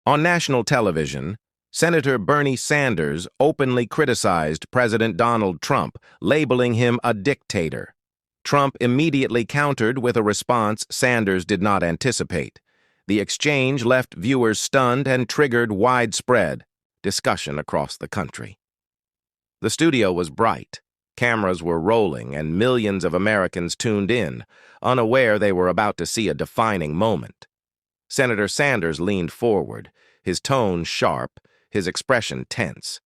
On national television, Senator Bernie Sanders openly criticized President Donald Trump, labeling him a dictator. Trump immediately countered with a response Sanders did not anticipate. The exchange left viewers stunned and triggered widespread discussion across the country. The studio was bright. Cameras were rolling, and millions of Americans tuned in, unaware they were about to see a defining moment. Senator Sanders leaned forward, his tone sharp, his expression tense.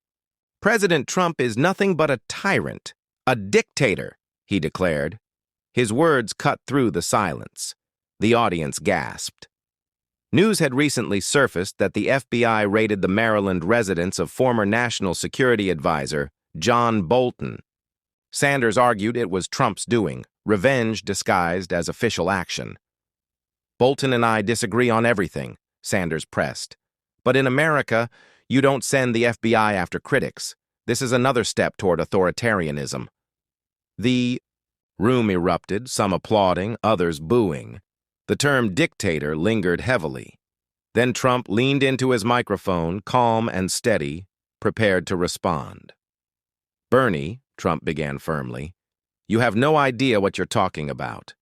"President Trump is nothing but a tyrant, a dictator," he declared. His words cut through the silence. The audience gasped. News had recently surfaced that the FBI raided the Maryland residence of former National Security Advisor John Bolton. Sanders argued it was Trump's doing, revenge disguised as official action. "Bolton and I disagree on everything," Sanders pressed. "But in America, you don't send the FBI after critics. This is another step toward authoritarianism." The room erupted, some applauding, others booing. The term dictator lingered heavily. Then Trump leaned into his microphone, calm and steady, prepared to respond. "Bernie," Trump began firmly, "you have no idea what you're talking about."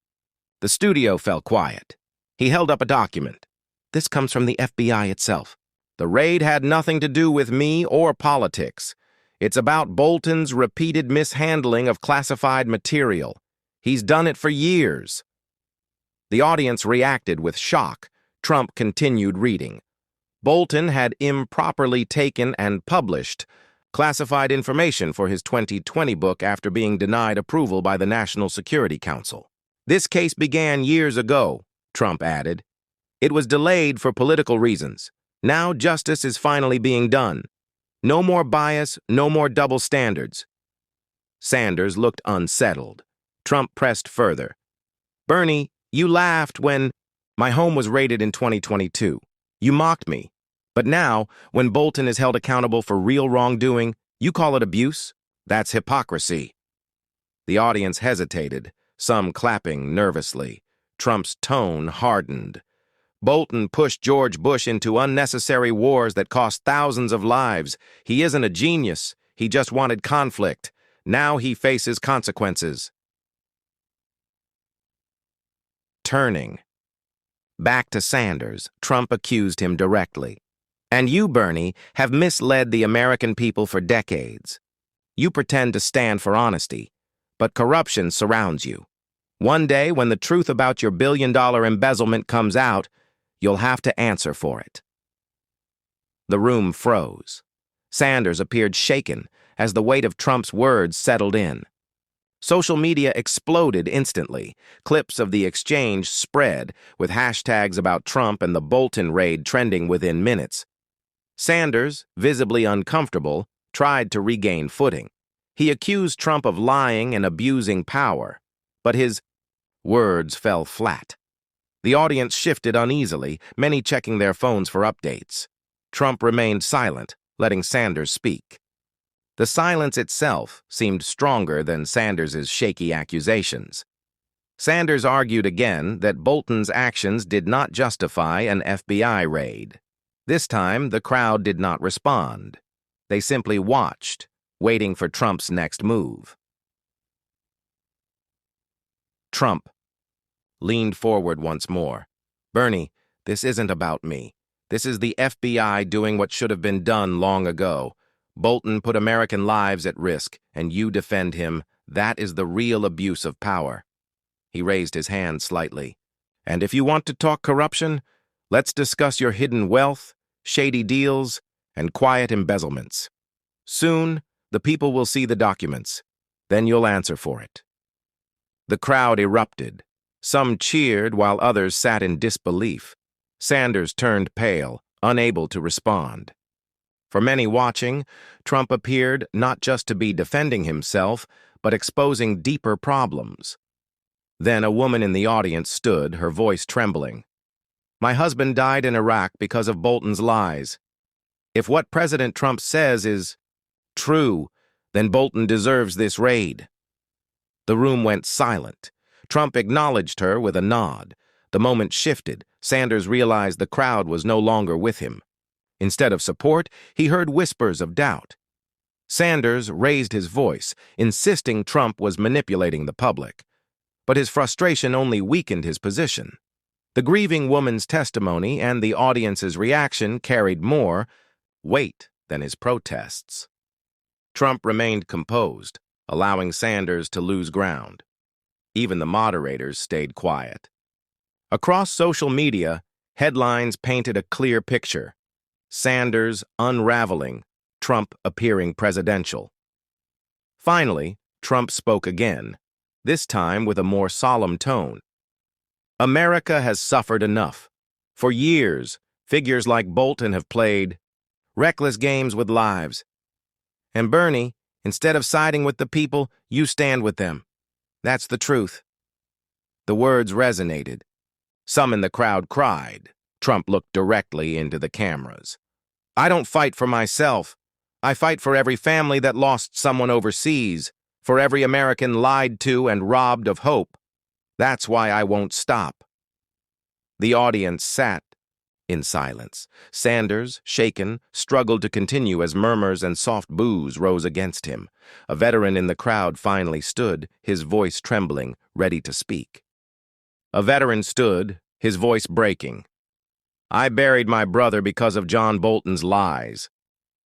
The studio fell quiet. He held up a document. "This comes from the FBI itself. The raid had nothing to do with me or politics. It's about Bolton's repeated mishandling of classified material. He's done it for years." The audience reacted with shock. Trump continued reading. "Bolton had improperly taken and published classified information for his 2020 book after being denied approval by the National Security Council. This case began years ago," Trump added. "It was delayed for political reasons. Now justice is finally being done. No more bias, no more double standards." Sanders looked unsettled. Trump pressed further. "Bernie, you laughed when my home was raided in 2022. You mocked me. But now, when Bolton is held accountable for real wrongdoing, you call it abuse? That's hypocrisy." The audience hesitated, some clapping nervously. Trump's tone hardened. "Bolton pushed George Bush into unnecessary wars that cost thousands of lives. He isn't a genius. He just wanted conflict. Now he faces consequences." Turning back to Sanders, Trump accused him directly. "And you, Bernie, have misled the American people for decades. You pretend to stand for honesty, but corruption surrounds you. One day, when the truth about your billion-dollar embezzlement comes out, you'll have to answer for it." The room froze. Sanders appeared shaken as the weight of Trump's words settled in. Social media exploded instantly. Clips of the exchange spread, with hashtags about Trump and the Bolton raid trending within minutes. Sanders, visibly uncomfortable, tried to regain footing. He accused Trump of lying and abusing power, but his words fell flat. The audience shifted uneasily, many checking their phones for updates. Trump remained silent, letting Sanders speak. The silence itself seemed stronger than Sanders's shaky accusations. Sanders argued again that Bolton's actions did not justify an FBI raid. This time, the crowd did not respond. They simply watched, waiting for Trump's next move. Trump leaned forward once more. "Bernie, this isn't about me. This is the FBI doing what should have been done long ago. Bolton put American lives at risk, and you defend him. That is the real abuse of power." He raised his hand slightly. "And if you want to talk corruption, let's discuss your hidden wealth, shady deals, and quiet embezzlements. Soon, the people will see the documents. Then you'll answer for it." The crowd erupted. Some cheered while others sat in disbelief. Sanders turned pale, unable to respond. For many watching, Trump appeared not just to be defending himself, but exposing deeper problems. Then a woman in the audience stood, her voice trembling. "My husband died in Iraq because of Bolton's lies. If what President Trump says is true, then Bolton deserves this raid." The room went silent. Trump acknowledged her with a nod. The moment shifted. Sanders realized the crowd was no longer with him. Instead of support, he heard whispers of doubt. Sanders raised his voice, insisting Trump was manipulating the public. But his frustration only weakened his position. The grieving woman's testimony and the audience's reaction carried more weight than his protests. Trump remained composed, allowing Sanders to lose ground. Even the moderators stayed quiet. Across social media, headlines painted a clear picture: Sanders unraveling, Trump appearing presidential. Finally, Trump spoke again, this time with a more solemn tone. America has suffered enough. For years, figures like Bolton have played reckless games with lives. And Bernie, instead of siding with the people, you stand with them. That's the truth. The words resonated. Some in the crowd cried. Trump looked directly into the cameras. I don't fight for myself. I fight for every family that lost someone overseas, for every American lied to and robbed of hope. That's why I won't stop. The audience sat in silence. Sanders, shaken, struggled to continue as murmurs and soft boos rose against him. A veteran in the crowd finally stood, his voice trembling, ready to speak. A veteran stood, his voice breaking. I buried my brother because of John Bolton's lies.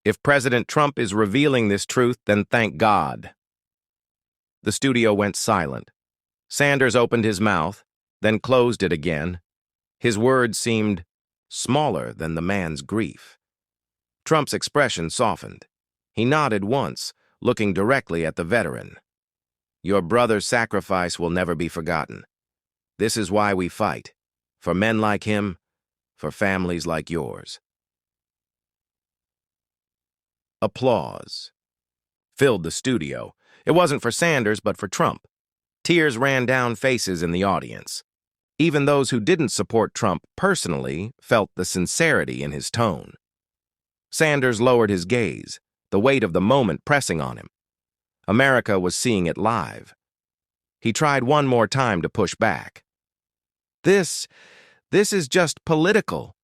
If President Trump is revealing this truth, then thank God. The studio went silent. Sanders opened his mouth, then closed it again. His words seemed smaller than the man's grief. Trump's expression softened. He nodded once, looking directly at the veteran. Your brother's sacrifice will never be forgotten. This is why we fight. For men like him, for families like yours. Applause filled the studio. It wasn't for Sanders, but for Trump. Tears ran down faces in the audience. Even those who didn't support Trump personally felt the sincerity in his tone. Sanders lowered his gaze, the weight of the moment pressing on him. America was seeing it live. He tried one more time to push back. This is just political.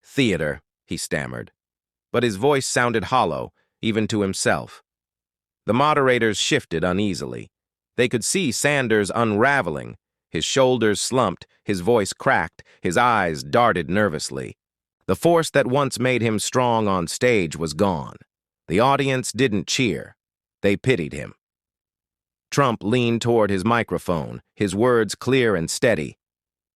Theater, he stammered. But his voice sounded hollow, even to himself. The moderators shifted uneasily. They could see Sanders unraveling. His shoulders slumped, his voice cracked, his eyes darted nervously. The force that once made him strong on stage was gone. The audience didn't cheer. They pitied him. Trump leaned toward his microphone, his words clear and steady.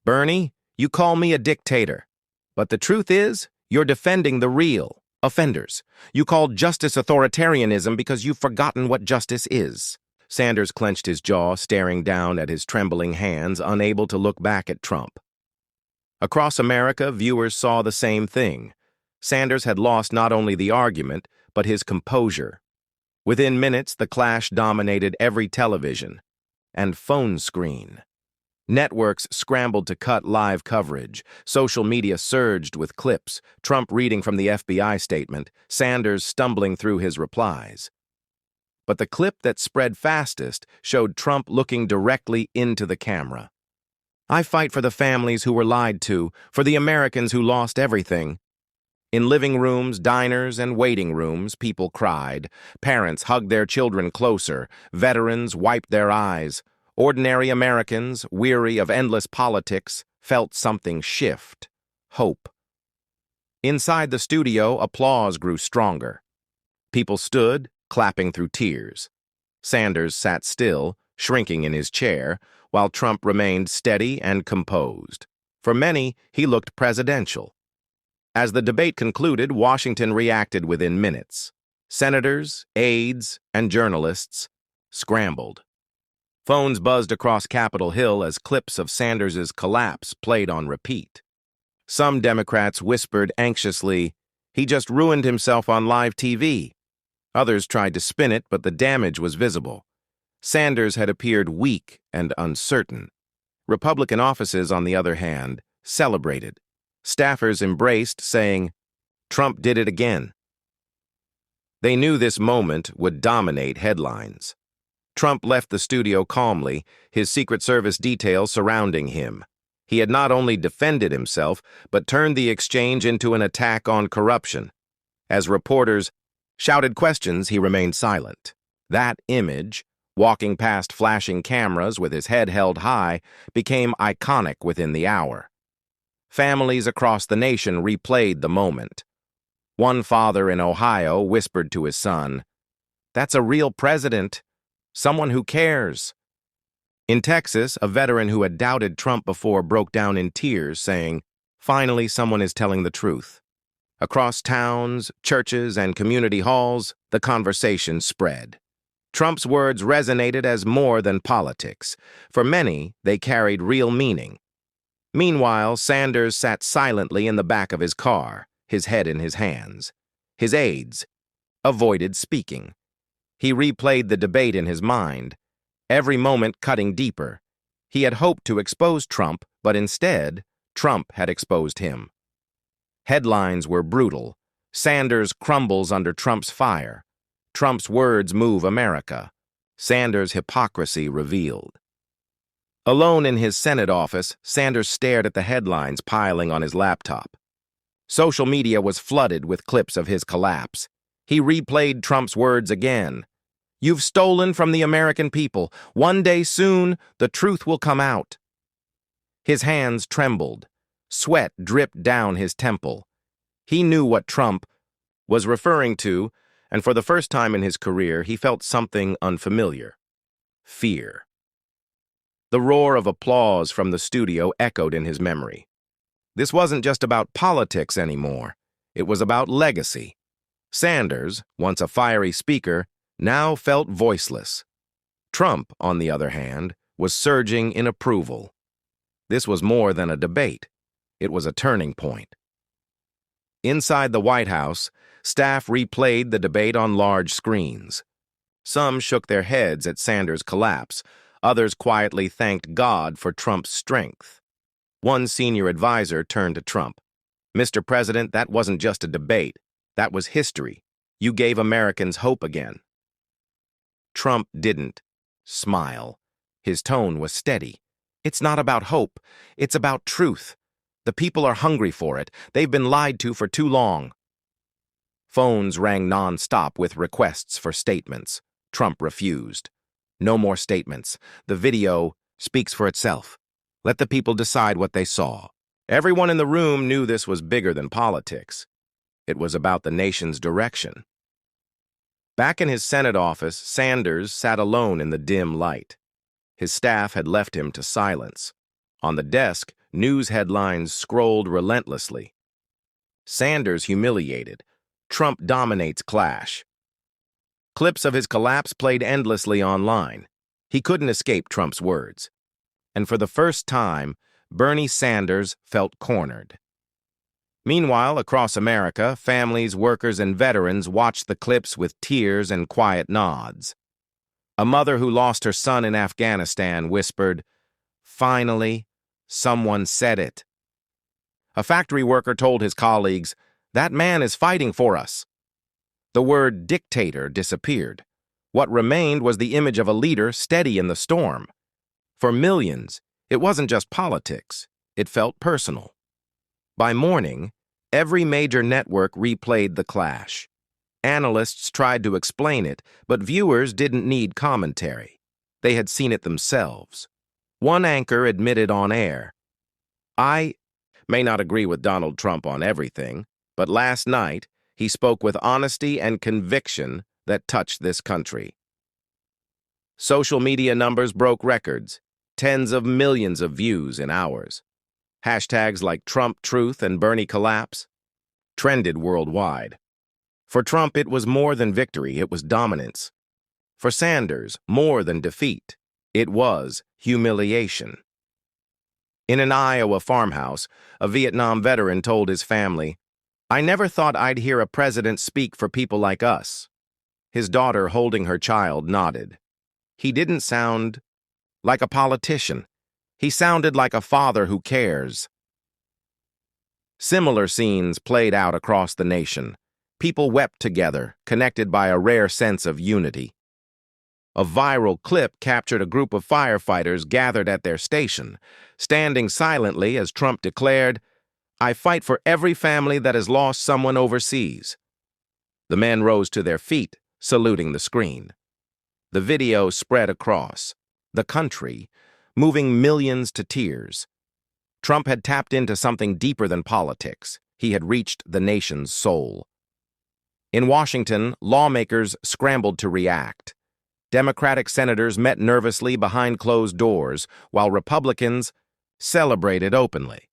Bernie, you call me a dictator. But the truth is, you're defending the real offenders. You call justice authoritarianism because you've forgotten what justice is. Sanders clenched his jaw, staring down at his trembling hands, unable to look back at Trump. Across America, viewers saw the same thing. Sanders had lost not only the argument, but his composure. Within minutes, the clash dominated every television and phone screen. Networks scrambled to cut live coverage. Social media surged with clips, Trump reading from the FBI statement, Sanders stumbling through his replies. But the clip that spread fastest showed Trump looking directly into the camera. I fight for the families who were lied to, for the Americans who lost everything. In living rooms, diners, and waiting rooms, people cried. Parents hugged their children closer. Veterans wiped their eyes. Ordinary Americans, weary of endless politics, felt something shift. Hope. Inside the studio, applause grew stronger. People stood, clapping through tears. Sanders sat still, shrinking in his chair, while Trump remained steady and composed. For many, he looked presidential. As the debate concluded, Washington reacted within minutes. Senators, aides, and journalists scrambled. Phones buzzed across Capitol Hill as clips of Sanders's collapse played on repeat. Some Democrats whispered anxiously, "He just ruined himself on live TV." Others tried to spin it, but the damage was visible. Sanders had appeared weak and uncertain. Republican offices, on the other hand, celebrated. Staffers embraced, saying, "Trump did it again." They knew this moment would dominate headlines. Trump left the studio calmly, his Secret Service detail surrounding him. He had not only defended himself, but turned the exchange into an attack on corruption. As reporters shouted questions, he remained silent. That image, walking past flashing cameras with his head held high, became iconic within the hour. Families across the nation replayed the moment. One father in Ohio whispered to his son, "That's a real president, someone who cares." In Texas, a veteran who had doubted Trump before broke down in tears, saying, "Finally, someone is telling the truth." Across towns, churches, and community halls, the conversation spread. Trump's words resonated as more than politics. For many, they carried real meaning. Meanwhile, Sanders sat silently in the back of his car, his head in his hands. His aides avoided speaking. He replayed the debate in his mind, every moment cutting deeper. He had hoped to expose Trump, but instead, Trump had exposed him. Headlines were brutal. Sanders crumbles under Trump's fire. Trump's words move America. Sanders' hypocrisy revealed. Alone in his Senate office, Sanders stared at the headlines piling on his laptop. Social media was flooded with clips of his collapse. He replayed Trump's words again. "You've stolen from the American people. One day soon, the truth will come out." His hands trembled. Sweat dripped down his temple. He knew what Trump was referring to, and for the first time in his career, he felt something unfamiliar: fear. The roar of applause from the studio echoed in his memory. This wasn't just about politics anymore. It was about legacy. Sanders, once a fiery speaker, now felt voiceless. Trump, on the other hand, was surging in approval. This was more than a debate. It was a turning point. Inside the White House, staff replayed the debate on large screens. Some shook their heads at Sanders' collapse. Others quietly thanked God for Trump's strength. One senior advisor turned to Trump. "Mr. President, that wasn't just a debate. That was history. You gave Americans hope again." Trump didn't smile. His tone was steady. "It's not about hope. It's about truth. The people are hungry for it. They've been lied to for too long." Phones rang non-stop with requests for statements. Trump refused. "No more statements. The video speaks for itself. Let the people decide what they saw." Everyone in the room knew this was bigger than politics. It was about the nation's direction. Back in his Senate office, Sanders sat alone in the dim light. His staff had left him to silence. On the desk, news headlines scrolled relentlessly. Sanders humiliated. Trump dominates clash. Clips of his collapse played endlessly online. He couldn't escape Trump's words. And for the first time, Bernie Sanders felt cornered. Meanwhile, across America, families, workers, and veterans watched the clips with tears and quiet nods. A mother who lost her son in Afghanistan whispered, "Finally, someone said it." A factory worker told his colleagues, "That man is fighting for us." The word dictator disappeared. What remained was the image of a leader steady in the storm. For millions, it wasn't just politics. It felt personal. By morning, every major network replayed the clash. Analysts tried to explain it, but viewers didn't need commentary. They had seen it themselves. One anchor admitted on air, "I may not agree with Donald Trump on everything, but last night he spoke with honesty and conviction that touched this country." Social media numbers broke records, tens of millions of views in hours. Hashtags like Trump Truth and Bernie Collapse trended worldwide. For Trump, it was more than victory, it was dominance. For Sanders, more than defeat, it was humiliation. In an Iowa farmhouse, a Vietnam veteran told his family, "I never thought I'd hear a president speak for people like us." His daughter, holding her child, nodded. He didn't sound like a politician. He sounded like a father who cares. Similar scenes played out across the nation. People wept together, connected by a rare sense of unity. A viral clip captured a group of firefighters gathered at their station, standing silently as Trump declared, "I fight for every family that has lost someone overseas." The men rose to their feet, saluting the screen. The video spread across the country, moving millions to tears. Trump had tapped into something deeper than politics. He had reached the nation's soul. In Washington, lawmakers scrambled to react. Democratic senators met nervously behind closed doors, while Republicans celebrated openly.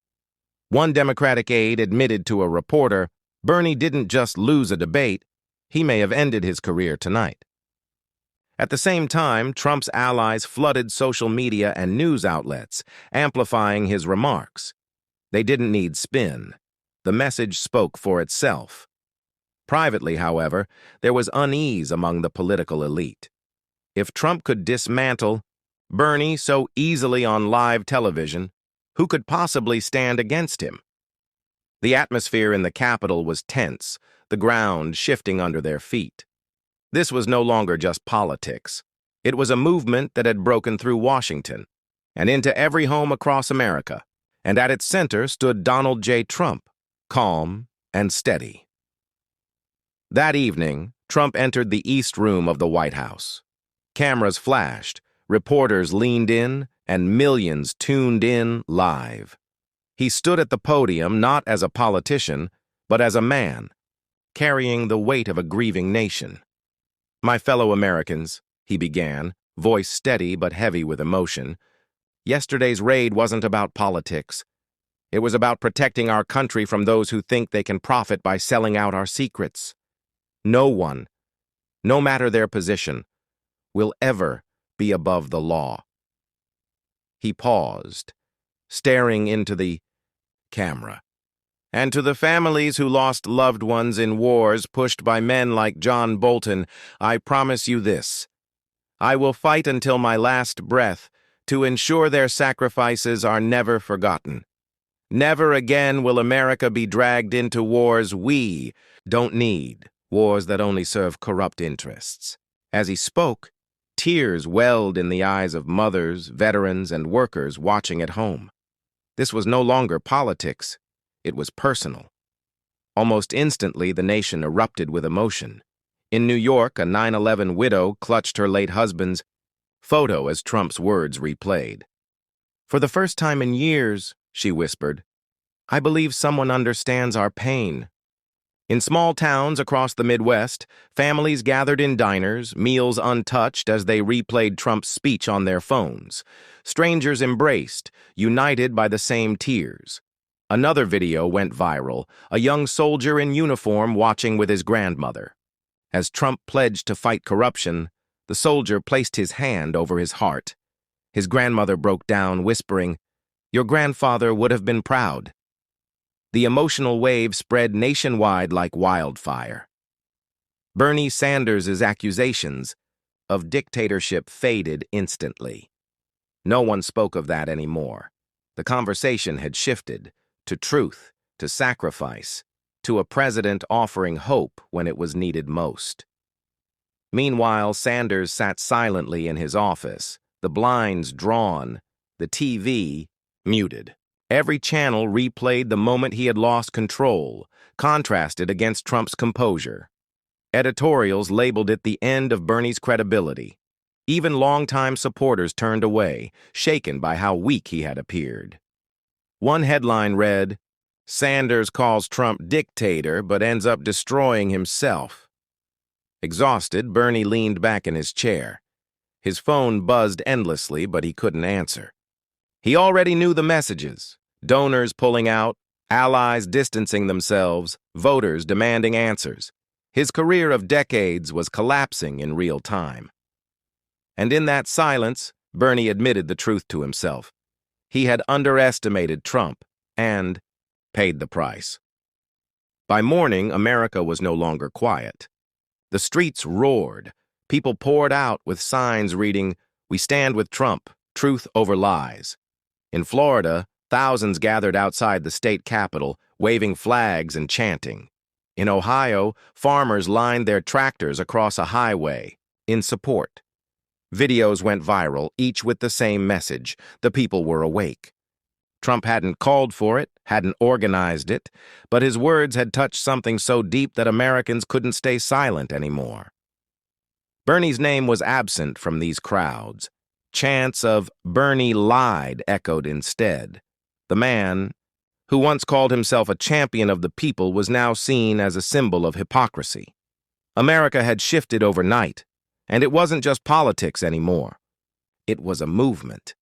One Democratic aide admitted to a reporter, "Bernie didn't just lose a debate, he may have ended his career tonight." At the same time, Trump's allies flooded social media and news outlets, amplifying his remarks. They didn't need spin. The message spoke for itself. Privately, however, there was unease among the political elite. If Trump could dismantle Bernie so easily on live television, who could possibly stand against him? The atmosphere in the Capitol was tense, the ground shifting under their feet. This was no longer just politics. It was a movement that had broken through Washington and into every home across America, and at its center stood Donald J. Trump, calm and steady. That evening, Trump entered the East Room of the White House. Cameras flashed, reporters leaned in, and millions tuned in live. He stood at the podium not as a politician, but as a man, carrying the weight of a grieving nation. "My fellow Americans," he began, voice steady but heavy with emotion, "yesterday's raid wasn't about politics. It was about protecting our country from those who think they can profit by selling out our secrets. No one, no matter their position, will ever be above the law." He paused, staring into the camera. "And to the families who lost loved ones in wars pushed by men like John Bolton, I promise you this. I will fight until my last breath to ensure their sacrifices are never forgotten. Never again will America be dragged into wars we don't need, wars that only serve corrupt interests." As he spoke, tears welled in the eyes of mothers, veterans, and workers watching at home. This was no longer politics. It was personal. Almost instantly, the nation erupted with emotion. In New York, a 9/11 widow clutched her late husband's photo as Trump's words replayed. "For the first time in years," she whispered, "I believe someone understands our pain." In small towns across the Midwest, families gathered in diners, meals untouched as they replayed Trump's speech on their phones. Strangers embraced, united by the same tears. Another video went viral, a young soldier in uniform watching with his grandmother. As Trump pledged to fight corruption, the soldier placed his hand over his heart. His grandmother broke down, whispering, "Your grandfather would have been proud." The emotional wave spread nationwide like wildfire. Bernie Sanders' accusations of dictatorship faded instantly. No one spoke of that anymore. The conversation had shifted to truth, to sacrifice, to a president offering hope when it was needed most. Meanwhile, Sanders sat silently in his office, the blinds drawn, the TV muted. Every channel replayed the moment he had lost control, contrasted against Trump's composure. Editorials labeled it the end of Bernie's credibility. Even longtime supporters turned away, shaken by how weak he had appeared. One headline read, "Sanders calls Trump dictator but ends up destroying himself." Exhausted, Bernie leaned back in his chair. His phone buzzed endlessly, but he couldn't answer. He already knew the messages: donors pulling out, allies distancing themselves, voters demanding answers. His career of decades was collapsing in real time. And in that silence, Bernie admitted the truth to himself. He had underestimated Trump and paid the price. By morning, America was no longer quiet. The streets roared. People poured out with signs reading, "We stand with Trump, truth over lies." In Florida, thousands gathered outside the state capitol, waving flags and chanting. In Ohio, farmers lined their tractors across a highway in support. Videos went viral, each with the same message: the people were awake. Trump hadn't called for it, hadn't organized it, but his words had touched something so deep that Americans couldn't stay silent anymore. Bernie's name was absent from these crowds. Chants of "Bernie lied" echoed instead. The man, who once called himself a champion of the people, was now seen as a symbol of hypocrisy. America had shifted overnight, and it wasn't just politics anymore. It was a movement.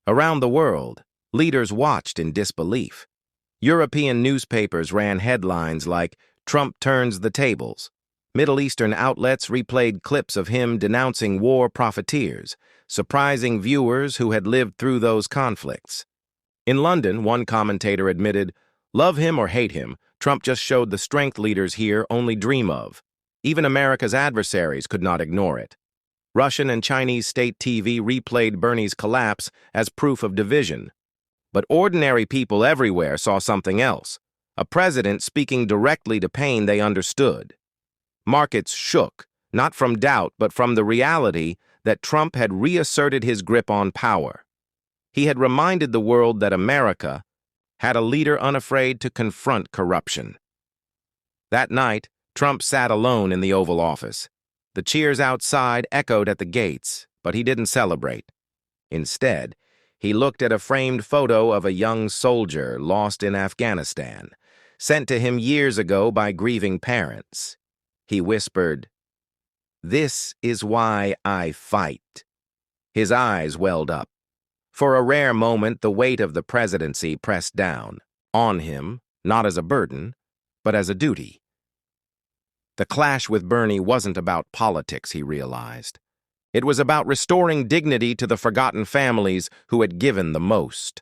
Around the world, leaders watched in disbelief. European newspapers ran headlines like "Trump turns the tables." Middle Eastern outlets replayed clips of him denouncing war profiteers, surprising viewers who had lived through those conflicts. In London, one commentator admitted, "Love him or hate him, Trump just showed the strength leaders here only dream of." Even America's adversaries could not ignore it. Russian and Chinese state TV replayed Bernie's collapse as proof of division. But ordinary people everywhere saw something else, a president speaking directly to pain they understood. Markets shook, not from doubt, but from the reality that Trump had reasserted his grip on power. He had reminded the world that America had a leader unafraid to confront corruption. That night, Trump sat alone in the Oval Office. The cheers outside echoed at the gates, but he didn't celebrate. Instead, he looked at a framed photo of a young soldier lost in Afghanistan, sent to him years ago by grieving parents. He whispered, "This is why I fight." His eyes welled up. For a rare moment, the weight of the presidency pressed down on him, not as a burden, but as a duty. The clash with Bernie wasn't about politics, he realized. It was about restoring dignity to the forgotten families who had given the most.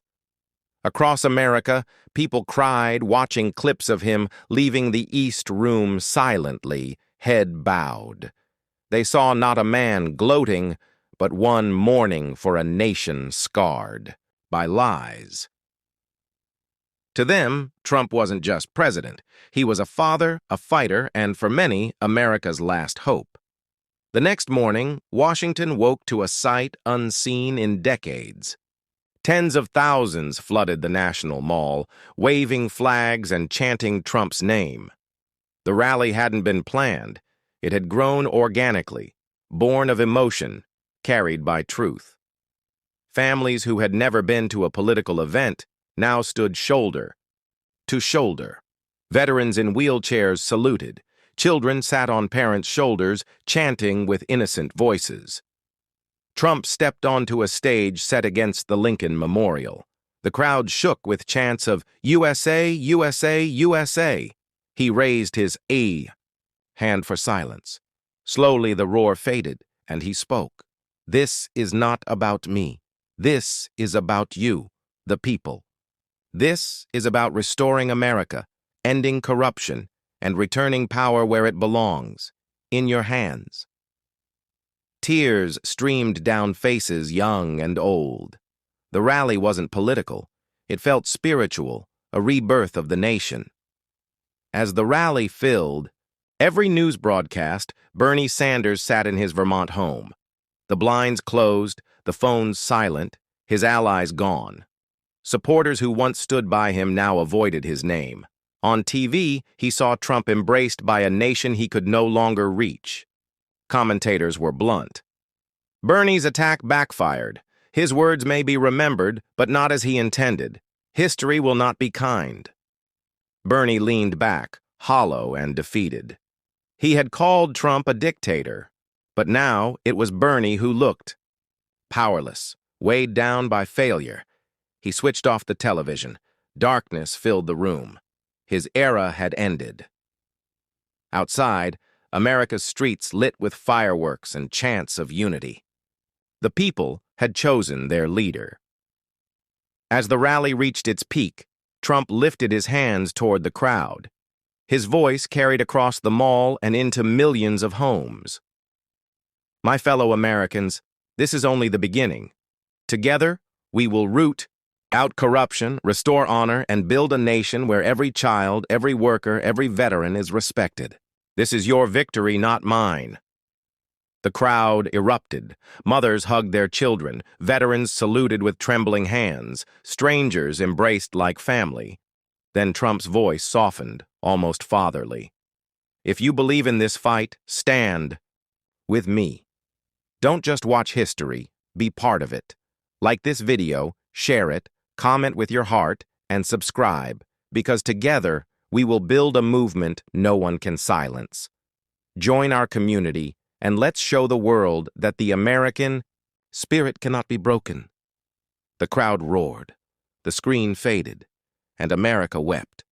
Across America, people cried, watching clips of him leaving the East Room silently, head bowed. They saw not a man gloating, but one mourning for a nation scarred by lies. To them, Trump wasn't just president. He was a father, a fighter, and for many, America's last hope. The next morning, Washington woke to a sight unseen in decades. Tens of thousands flooded the National Mall, waving flags and chanting Trump's name. The rally hadn't been planned. It had grown organically, born of emotion, carried by truth. Families who had never been to a political event now stood shoulder to shoulder. Veterans in wheelchairs saluted. Children sat on parents' shoulders, chanting with innocent voices. Trump stepped onto a stage set against the Lincoln Memorial. The crowd shook with chants of "USA, USA, USA." He raised his A hand for silence. Slowly the roar faded, and he spoke. "This is not about me. This is about you, the people. This is about restoring America, ending corruption, and returning power where it belongs, in your hands." Tears streamed down faces young and old. The rally wasn't political. It felt spiritual, a rebirth of the nation. As the rally filled, every news broadcast, Bernie Sanders sat in his Vermont home. The blinds closed, the phones silent, his allies gone. Supporters who once stood by him now avoided his name. On TV, he saw Trump embraced by a nation he could no longer reach. Commentators were blunt. Bernie's attack backfired. His words may be remembered, but not as he intended. History will not be kind. Bernie leaned back, hollow and defeated. He had called Trump a dictator, but now it was Bernie who looked powerless, weighed down by failure. He switched off the television. Darkness filled the room. His era had ended. Outside, America's streets lit with fireworks and chants of unity. The people had chosen their leader. As the rally reached its peak, Trump lifted his hands toward the crowd. His voice carried across the mall and into millions of homes. "My fellow Americans, this is only the beginning. Together, we will root out corruption, restore honor, and build a nation where every child, every worker, every veteran is respected. This is your victory, not mine." The crowd erupted. Mothers hugged their children. Veterans saluted with trembling hands. Strangers embraced like family. Then Trump's voice softened, almost fatherly. If you believe in this fight, stand with me. Don't just watch history, be part of it. Like this video, share it, comment with your heart, and subscribe, because together we will build a movement no one can silence. Join our community, and let's show the world that the American spirit cannot be broken. The crowd roared, the screen faded, and America wept.